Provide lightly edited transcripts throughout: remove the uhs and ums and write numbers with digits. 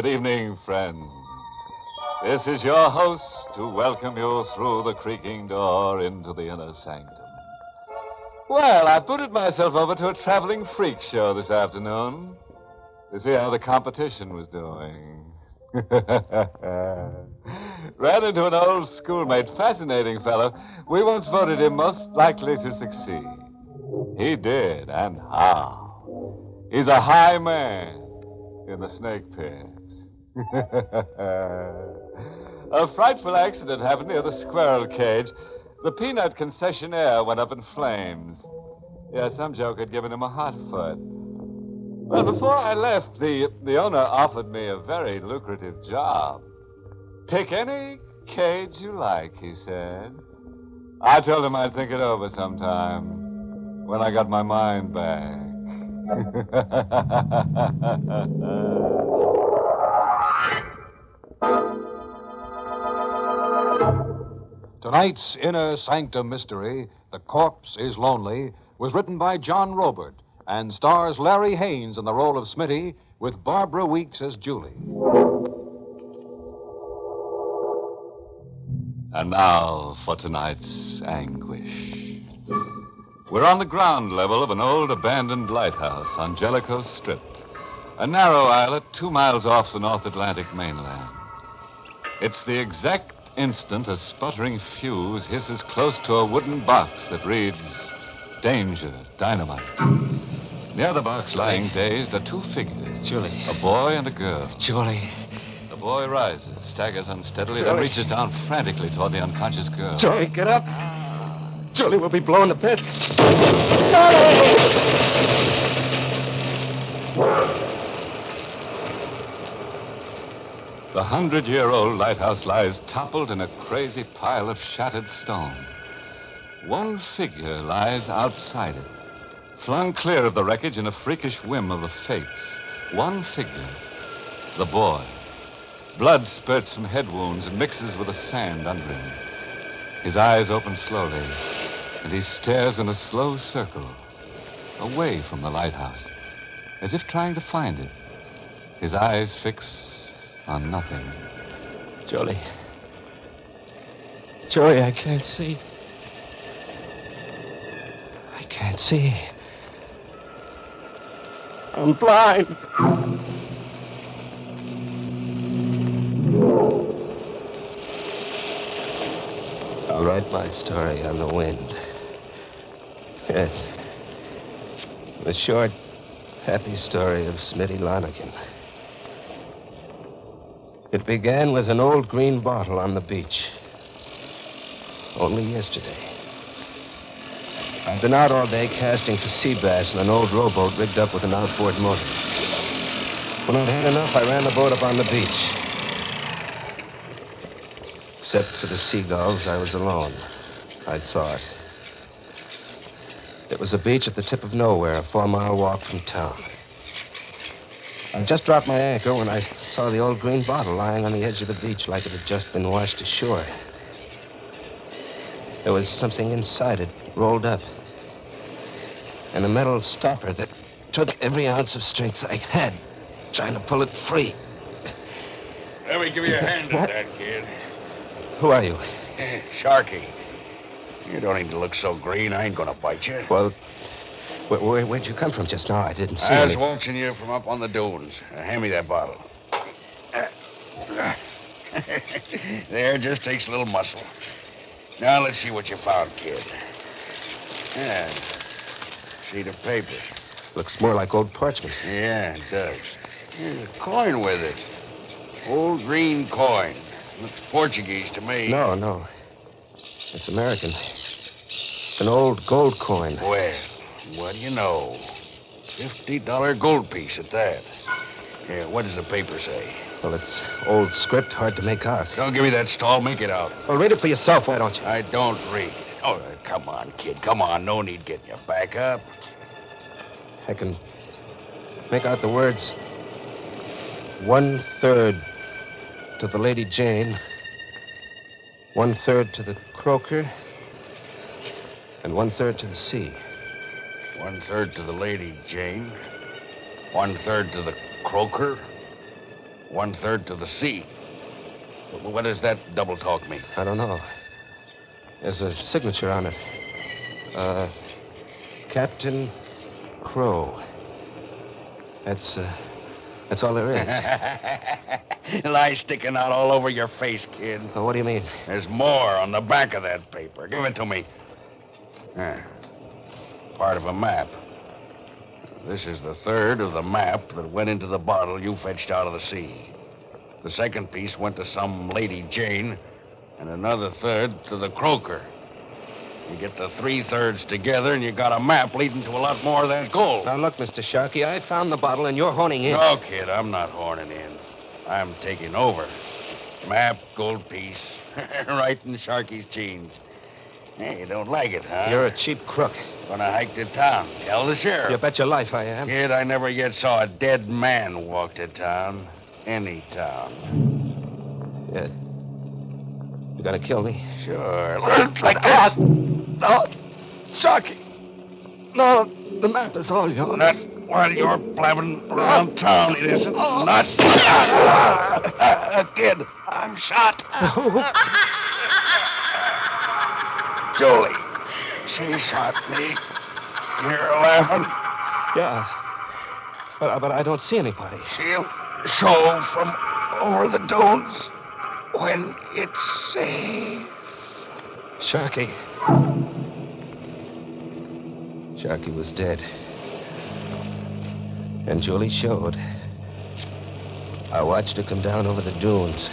Good evening, friends. This is your host to welcome you through the creaking door into the inner sanctum. Well, I booted myself over to a traveling freak show this afternoon to see how the competition was doing. Ran into an old schoolmate, fascinating fellow. We once voted him most likely to succeed. He did, and how. He's a high man in the snake pit. A frightful accident happened near the squirrel cage. The peanut concessionaire went up in flames. Yeah, some joke had given him a hot foot. Well, before I left, the owner offered me a very lucrative job. Pick any cage you like, he said. I told him I'd think it over sometime when I got my mind back. Tonight's Inner Sanctum mystery, The Corpse is Lonely, was written by John Robert and stars Larry Haynes in the role of Smitty with Barbara Weeks as Julie. And now for tonight's anguish. We're on the ground level of an old abandoned lighthouse on Jellicoe Strip, a narrow islet 2 miles off the North Atlantic mainland. It's the exact instant a sputtering fuse hisses close to a wooden box that reads, "Danger, Dynamite." Near the box, lying dazed, are 2 figures. Julie. A boy and a girl. Julie. The boy rises, staggers unsteadily, Julie. then reaches down frantically toward the unconscious girl. Julie, get up. Julie will be blown to bits. The 100-year-old lighthouse lies toppled in a crazy pile of shattered stone. One figure lies outside it, flung clear of the wreckage in a freakish whim of the fates. One figure, the boy. Blood spurts from head wounds and mixes with the sand under him. His eyes open slowly, and he stares in a slow circle, away from the lighthouse, as if trying to find it. His eyes fix on nothing. Julie. Julie, I can't see. I can't see. I'm blind. I'll write my story on the wind. Yes. The short, happy story of Smitty Lonergan. It began with an old green bottle on the beach. Only yesterday. I'd been out all day casting for sea bass in an old rowboat rigged up with an outboard motor. When I'd had enough, I ran the boat up on the beach. Except for the seagulls, I was alone, I thought. It was a beach at the tip of nowhere, a 4-mile walk from town. I just dropped my anchor when I saw the old green bottle lying on the edge of the beach like it had just been washed ashore. There was something inside it, rolled up. And a metal stopper that took every ounce of strength I had, trying to pull it free. Let me give you a hand at that, kid. Who are you? Sharky. You don't need to look so green. I ain't gonna bite you. Well, where'd you come from just now? I didn't see I was any... watching you from up on the dunes. Hand me that bottle. There, just takes a little muscle. Now, let's see what you found, kid. Yeah. Sheet of paper. Looks more like old parchment. Yeah, it does. There's a coin with it. Old green coin. Looks Portuguese to me. No. It's American. It's an old gold coin. Well, what do you know? $50 gold piece at that. Yeah, what does the paper say? Well, it's old script, hard to make out. Don't give me that stall. Make it out. Well, read it for yourself, why don't you? I don't read. Oh, come on, kid. Come on. No need getting your back up. I can make out the words 1/3 to the Lady Jane, 1/3 to the croaker, and 1/3 to the sea. 1/3 to the Lady Jane, 1/3 to the croaker. 1/3 to the sea. What does that double talk mean? I don't know. There's a signature on it. Captain Crow. That's all there is. Lies sticking out all over your face, kid. Well, what do you mean? There's more on the back of that paper. Give it to me. Part of a map. This is the third of the map that went into the bottle you fetched out of the sea. The second piece went to some Lady Jane, and another third to the croaker. You get the 3/3 together, and you got a map leading to a lot more of that gold. Now, look, Mr. Sharkey, I found the bottle, and you're honing in. No, kid, I'm not horning in. I'm taking over. Map, gold piece, right in Sharky's jeans. Hey, you don't like it, huh? You're a cheap crook. Gonna hike to town. Tell the sheriff. You bet your life I am. Kid, I never yet saw a dead man walk to town. Any town. Yeah. You gonna kill me? Sure. Like that. No. Sharky. No, the map is all yours. Not while you're blabbing around town, it isn't. Not. Kid, I'm shot. Julie, she shot me. You're laughing. Yeah. But I don't see anybody. She'll show from over the dunes when it's safe. Sharky. Sharky was dead. And Julie showed. I watched her come down over the dunes,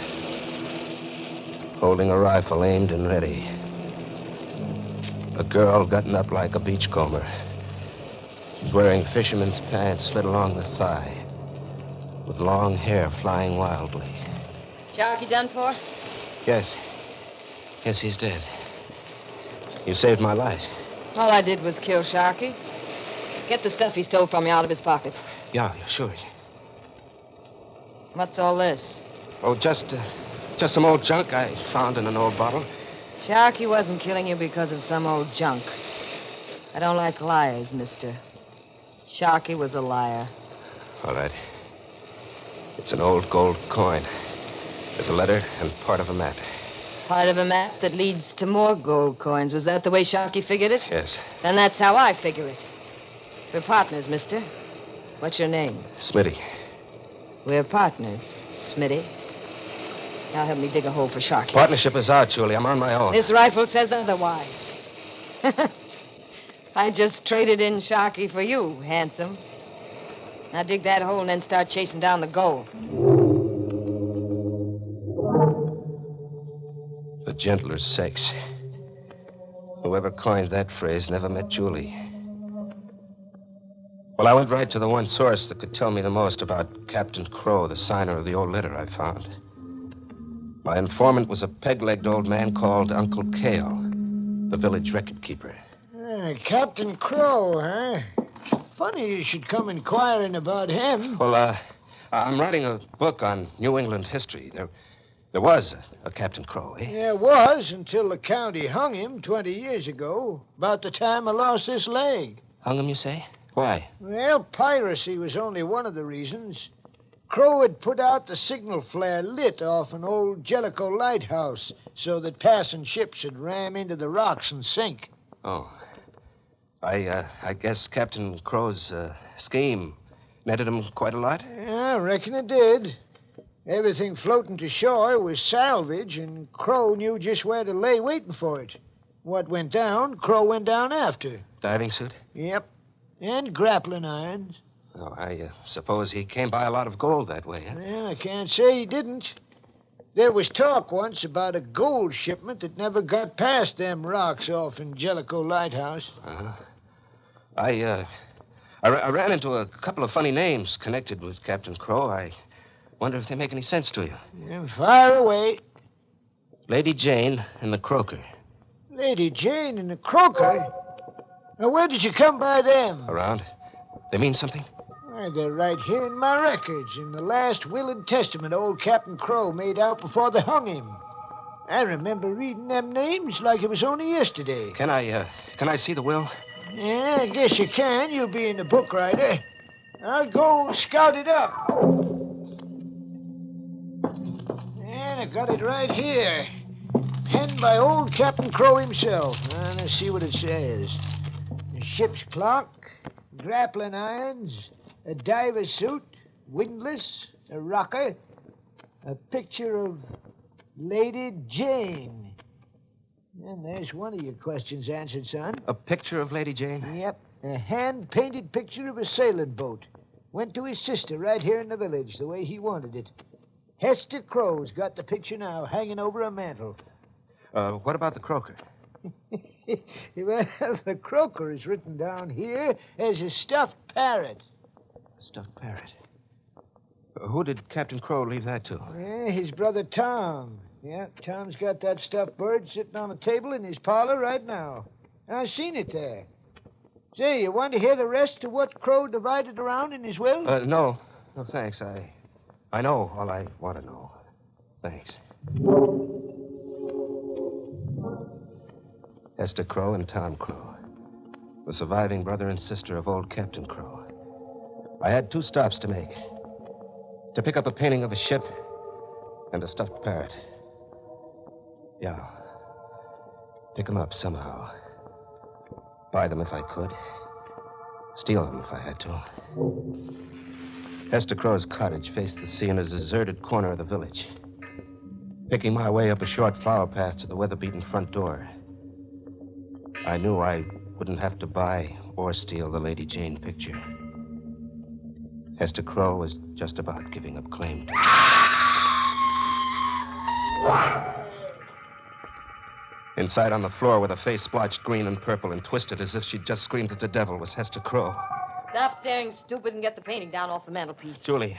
holding a rifle aimed and ready. A girl gotten up like a beachcomber. She's wearing fisherman's pants slit along the thigh, with long hair flying wildly. Sharky done for? Yes. Yes, he's dead. You saved my life. All I did was kill Sharky. Get the stuff he stole from you out of his pocket. Yeah, sure. What's all this? Oh, just some old junk I found in an old bottle. Sharky wasn't killing you because of some old junk. I don't like liars, mister. Sharky was a liar. All right. It's an old gold coin. There's a letter and part of a map. Part of a map that leads to more gold coins. Was that the way Sharky figured it? Yes. Then that's how I figure it. We're partners, mister. What's your name? Smitty. We're partners, Smitty. Now help me dig a hole for Sharky. Partnership is out, Julie. I'm on my own. This rifle says otherwise. I just traded in Sharky for you, handsome. Now dig that hole and then start chasing down the gold. The gentler sex. Whoever coined that phrase never met Julie. Well, I went right to the one source that could tell me the most about Captain Crow, the signer of the old letter I found. My informant was a peg-legged old man called Uncle Cale, the village record keeper. Captain Crow, huh? Funny you should come inquiring about him. Well, I'm writing a book on New England history. There was a Captain Crow, eh? Yeah, was until the county hung him 20 years ago, about the time I lost this leg. Hung him, you say? Why? Well, piracy was only one of the reasons. Crow had put out the signal flare lit off an old Jellicoe lighthouse so that passing ships would ram into the rocks and sink. Oh. I guess Captain Crow's scheme netted him quite a lot? Yeah, I reckon it did. Everything floating to shore was salvage, and Crow knew just where to lay waiting for it. What went down, Crow went down after. Diving suit? Yep. And grappling irons. Oh, I suppose he came by a lot of gold that way, huh? Well, I can't say he didn't. There was talk once about a gold shipment that never got past them rocks off in Jellicoe Lighthouse. Uh-huh. I ran into a couple of funny names connected with Captain Crow. I wonder if they make any sense to you. Yeah, fire away. Lady Jane and the croaker. Lady Jane and the croaker? Now, where did you come by them? Around? They mean something? Why, they're right here in my records, in the last will and testament old Captain Crow made out before they hung him. I remember reading them names like it was only yesterday. Can I see the will? Yeah, I guess you can. You'll be in the book writer. I'll go scout it up. got it right here. Penned by old Captain Crow himself. Let's see what it says. A ship's clock, grappling irons, a diver suit, windlass, a rocker, a picture of Lady Jane. And there's one of your questions answered, son. A picture of Lady Jane? Yep. A hand-painted picture of a sailing boat. Went to his sister right here in the village, the way he wanted it. Hester Crow's got the picture now, hanging over a mantel. What about the croaker? Well, the croaker is written down here as a stuffed parrot. A stuffed parrot. Who did Captain Crow leave that to? Yeah, his brother Tom. Yeah, Tom's got that stuffed bird sitting on a table in his parlor right now. I've seen it there. Say, you want to hear the rest of what Crow divided around in his will? No. No, thanks. I know all I want to know. Thanks. Hester Crow and Tom Crow, the surviving brother and sister of old Captain Crow. I had 2 stops to make. To pick up a painting of a ship and a stuffed parrot. Yeah. Pick them up somehow. Buy them if I could. Steal them if I had to. Hester Crow's cottage faced the sea in a deserted corner of the village. Picking my way up a short flower path to the weather-beaten front door, I knew I wouldn't have to buy or steal the Lady Jane picture. Hester Crow was just about giving up claim to it. Inside on the floor with a face splotched green and purple and twisted as if she'd just screamed at the devil was Hester Crow. Stop staring stupid and get the painting down off the mantelpiece. Julie,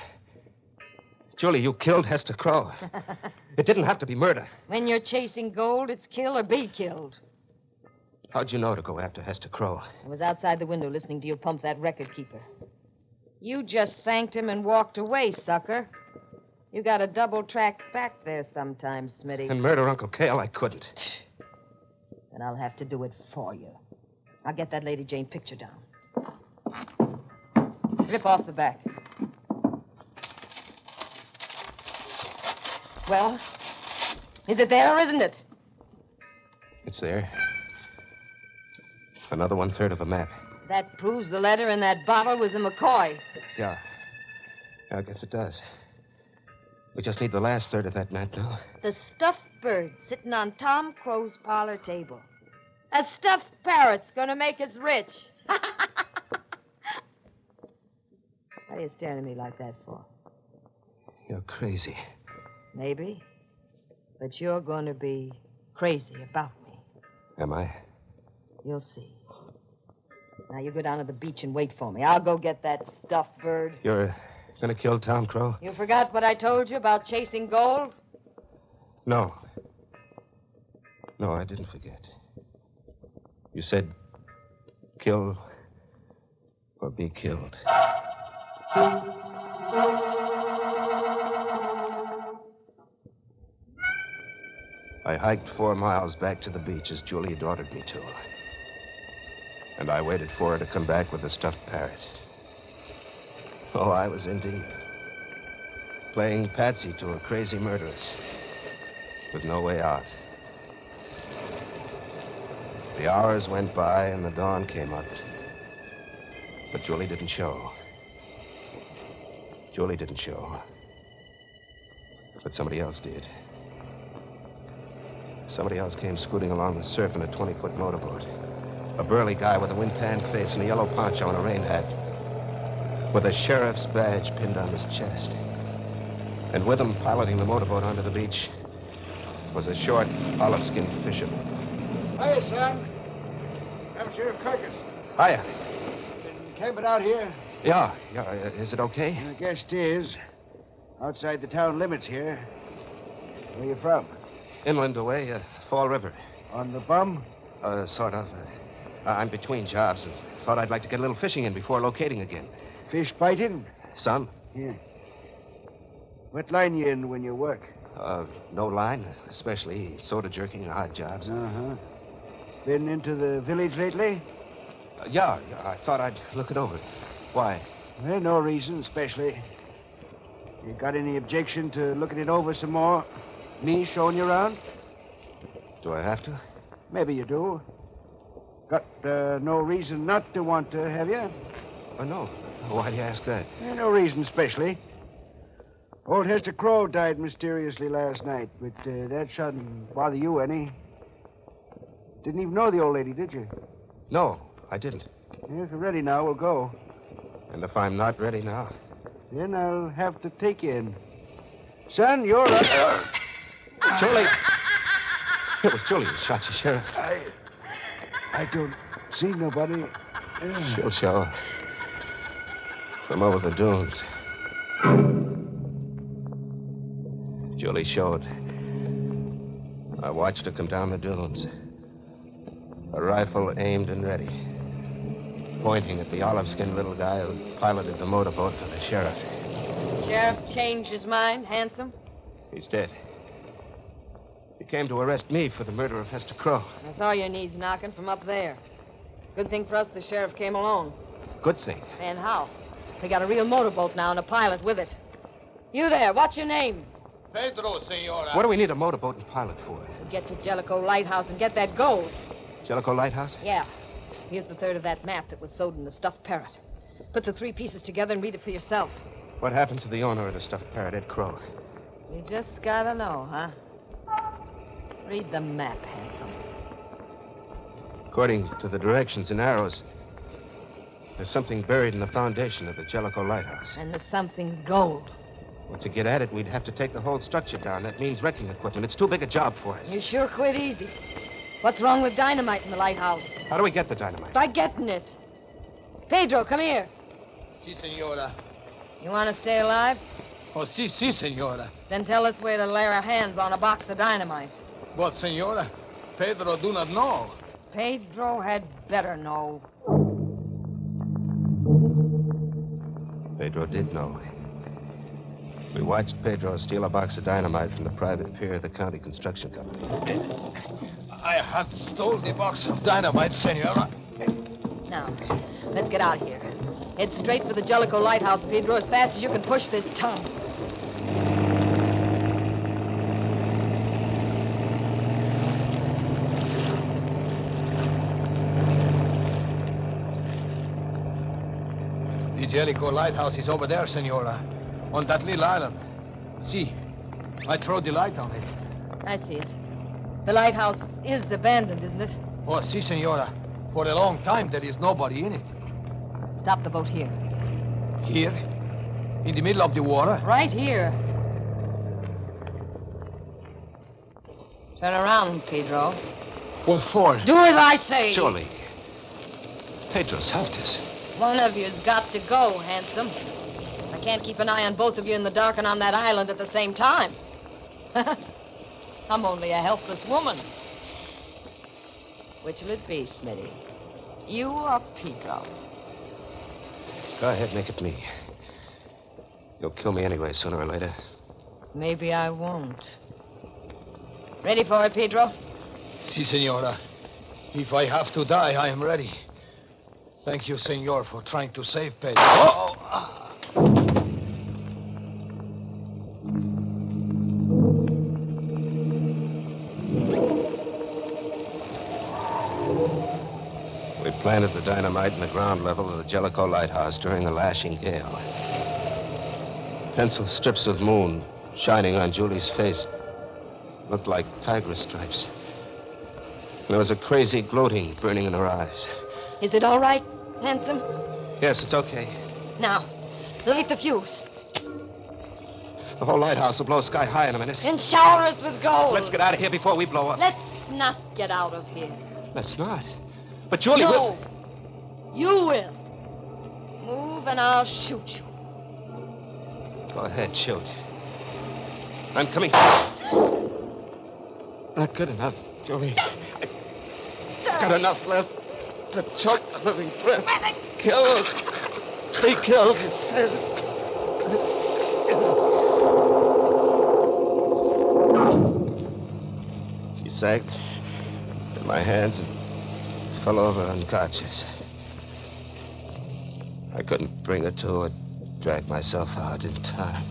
you killed Hester Crow. It didn't have to be murder. When you're chasing gold, it's kill or be killed. How'd you know to go after Hester Crow? I was outside the window listening to you pump that record keeper. You just thanked him and walked away, sucker. You got a double track back there sometimes, Smitty. And murder Uncle Cale, I couldn't. Then I'll have to do it for you. I'll get that Lady Jane picture down. Rip off the back. Well, is it there or isn't it? It's there. Another 1/3 of a map. That proves the letter in that bottle was a McCoy. Yeah, I guess it does. We just need the last 1/3 of that map now. The stuffed bird sitting on Tom Crow's parlor table. A stuffed parrot's gonna make us rich. What are you staring at me like that for? You're crazy. Maybe. But you're gonna be crazy about me. Am I? You'll see. Now you go down to the beach and wait for me. I'll go get that stuffed bird. You're gonna kill Tom Crow? You forgot what I told you about chasing gold? No. No, I didn't forget. You said kill or be killed. I hiked 4 miles back to the beach as Julie had ordered me to. And I waited for her to come back with the stuffed parrot. Oh, I was in deep. Playing patsy to a crazy murderess. With no way out. The hours went by and the dawn came up. But Julie didn't show. Julie didn't show. But somebody else did. Somebody else came scooting along the surf in a 20-foot motorboat. A burly guy with a wind-tanned face and a yellow poncho and a rain hat. With a sheriff's badge pinned on his chest. And with him, piloting the motorboat onto the beach, was a short, olive-skinned fisherman. Hiya, son. I'm Sheriff Carcass. Hiya. Been camping out here? Yeah. Is it okay? I guess it is. Outside the town limits here. Where you from? Inland away, Fall River. On the bum? Sort of. I'm between jobs and thought I'd like to get a little fishing in before locating again. Fish biting? Some. Yeah. What line you in when you work? No line, especially soda jerking and odd jobs. Uh-huh. Been into the village lately? Yeah, I thought I'd look it over. Why? Well, no reason, especially. You got any objection to looking it over some more? Me showing you around? Do I have to? Maybe you do. Got no reason not to want to, have you? Oh, no. Why do you ask that? No reason especially. Old Hester Crow died mysteriously last night, but that shouldn't bother you any. Didn't even know the old lady, did you? No, I didn't. If you're ready now, we'll go. And if I'm not ready now? Then I'll have to take you in. Son, you're up. Julie! It was Julie who shot you, Sheriff. I don't see nobody. She'll show. From over the dunes. Julie showed. I watched her come down the dunes. A rifle aimed and ready. Pointing at the olive-skinned little guy who piloted the motorboat for the sheriff. Sheriff changed his mind, handsome? He's dead. He came to arrest me for the murder of Hester Crow. I saw your knees knocking from up there. Good thing for us the sheriff came along. Good thing. And how? We got a real motorboat now and a pilot with it. You there, what's your name? Pedro, senora. What do we need a motorboat and pilot for? Get to Jellicoe Lighthouse and get that gold. Jellicoe Lighthouse? Yeah. Here's the third of that map that was sewed in the stuffed parrot. Put the 3 pieces together and read it for yourself. What happened to the owner of the stuffed parrot, Ed Crow? You just gotta know, huh? Read the map, handsome. According to the directions and arrows, there's something buried in the foundation of the Jellicoe Lighthouse. And the something's gold. Well, to get at it, we'd have to take the whole structure down. That means wrecking equipment. It's too big a job for us. You sure quit easy. What's wrong with dynamite in the lighthouse? How do we get the dynamite? By getting it. Pedro, come here. Si, senora. You want to stay alive? Oh, si, senora. Then tell us where to lay our hands on a box of dynamite. But, senora, Pedro do not know. Pedro had better know. Pedro did know. We watched Pedro steal a box of dynamite from the private pier of the county construction company. I have stole the box of dynamite, senora. Now, let's get out of here. Head straight for the Jellicoe Lighthouse, Pedro, as fast as you can push this ton. The Jellicoe Lighthouse is over there, senora. On that little island. See, I throw the light on it. I see it. The lighthouse is abandoned, isn't it? Oh, si, senora. For a long time, there is nobody in it. Stop the boat here. Here? In the middle of the water? Right here. Turn around, Pedro. What for? Do as I say. Surely. Pedro's helped us. One of you's got to go, handsome. I can't keep an eye on both of you in the dark and on that island at the same time. I'm only a helpless woman. Which'll it be, Smitty? You or Pedro? Go ahead, make it me. You'll kill me anyway, sooner or later. Maybe I won't. Ready for it, Pedro? Si, senora. If I have to die, I am ready. Thank you, senor, for trying to save Pedro. Oh! We planted the dynamite in the ground level of the Jellicoe Lighthouse during the lashing gale. Pencil strips of moon shining on Julie's face looked like tiger stripes. And there was a crazy gloating burning in her eyes. Is it all right, handsome? Yes, it's okay. Now, light the fuse. The whole lighthouse will blow sky high in a minute. And shower us with gold. Let's get out of here before we blow up. Let's not get out of here. Let's not. But Julie no. will. You will. Move and I'll shoot you. Go ahead, shoot. I'm coming. Not good enough, Julie. I've got enough left to choke the living breath. Kills. 3 kills, you said. She sagged in my hands and fell over unconscious. I couldn't bring her to or drag myself out in time.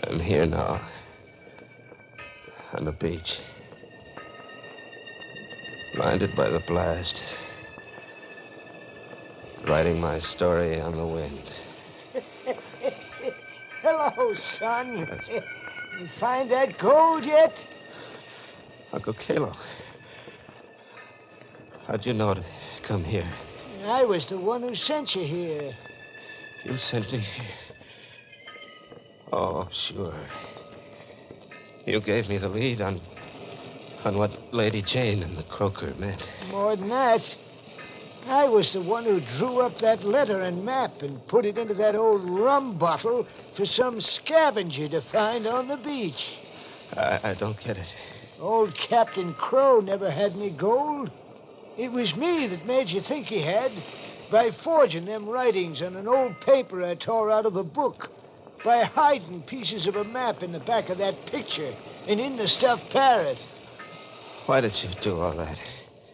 I'm here now. On the beach. Blinded by the blast. Writing my story on the wind. Hello, son. You find that gold yet? Uncle Kalo. How'd you know to come here? I was the one who sent you here. You sent me here. Oh, sure. You gave me the lead on what Lady Jane and the croaker meant. More than that, I was the one who drew up that letter and map and put it into that old rum bottle for some scavenger to find on the beach. I don't get it. Old Captain Crow never had any gold. It was me that made you think he had by forging them writings on an old paper I tore out of a book, by hiding pieces of a map in the back of that picture and in the stuffed parrot. Why did you do all that?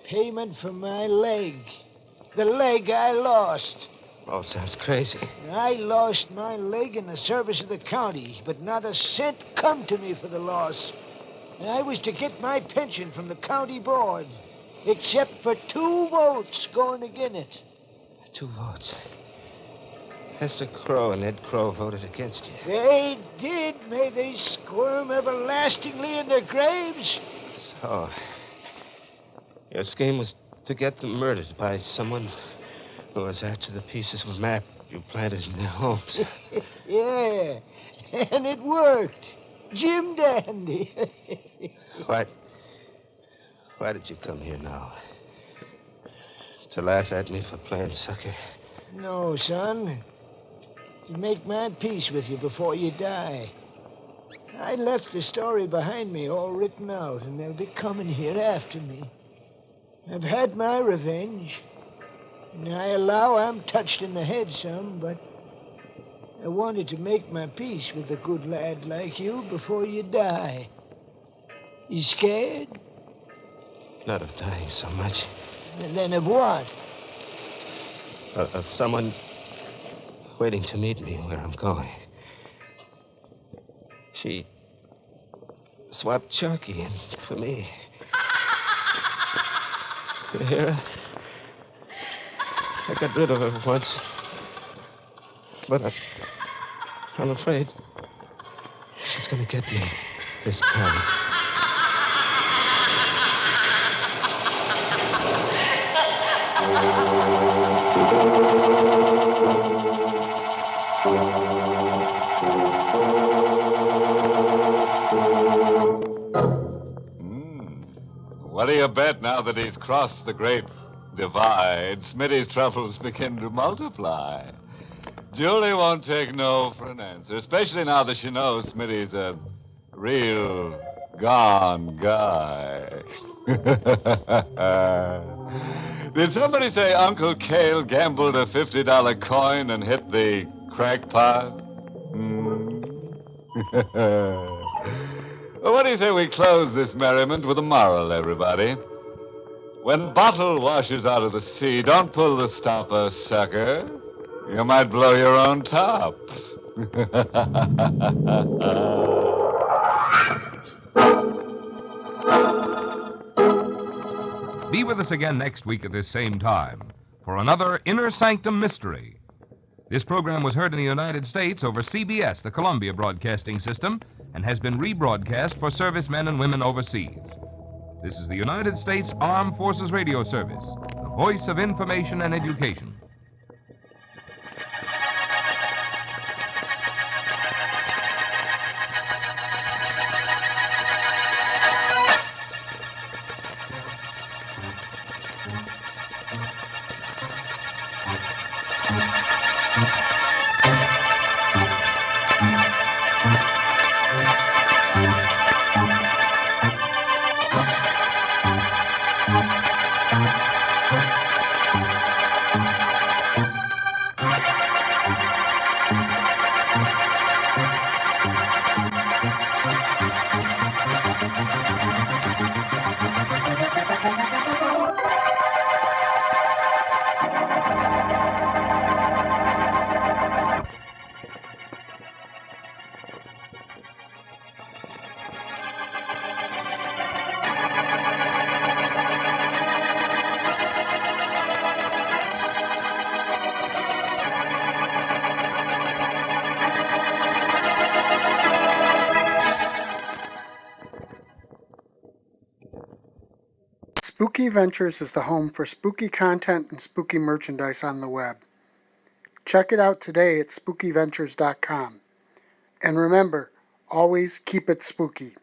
Payment for my leg. The leg I lost. Oh, sounds crazy. I lost my leg in the service of the county, but not a cent come to me for the loss. I was to get my pension from the county board, except for 2 votes going against it. 2 votes. Hester Crow and Ed Crow voted against you. They did. May they squirm everlastingly in their graves. So, your scheme was to get them murdered by someone who was after the pieces of map you planted in their homes. Yeah, and it worked. Jim Dandy. Why did you come here now? To laugh at me for playing sucker? No, son. To make my peace with you before you die. I left the story behind me all written out, and they'll be coming here after me. I've had my revenge. And I allow I'm touched in the head some, but I wanted to make my peace with a good lad like you before you die. You scared? Not of dying so much. And then of what? Of someone waiting to meet me where I'm going. She swapped Sharky in for me. You hear her? I got rid of her once. But I'm afraid she's going to get me this time. What do you bet now that he's crossed the great divide, Smitty's troubles begin to multiply? Julie won't take no for an answer, especially now that she knows Smitty's a real gone guy. Did somebody say Uncle Cale gambled a $50 coin and hit the crackpot? Well, what do you say we close this merriment with a moral, everybody? When a bottle washes out of the sea, don't pull the stopper, sucker. You might blow your own top. Be with us again next week at this same time for another Inner Sanctum Mystery. This program was heard in the United States over CBS, the Columbia Broadcasting System, and has been rebroadcast for servicemen and women overseas. This is the United States Armed Forces Radio Service, the voice of information and education. Spooky Ventures is the home for spooky content and spooky merchandise on the web. Check it out today at spookyventures.com. And remember, always keep it spooky.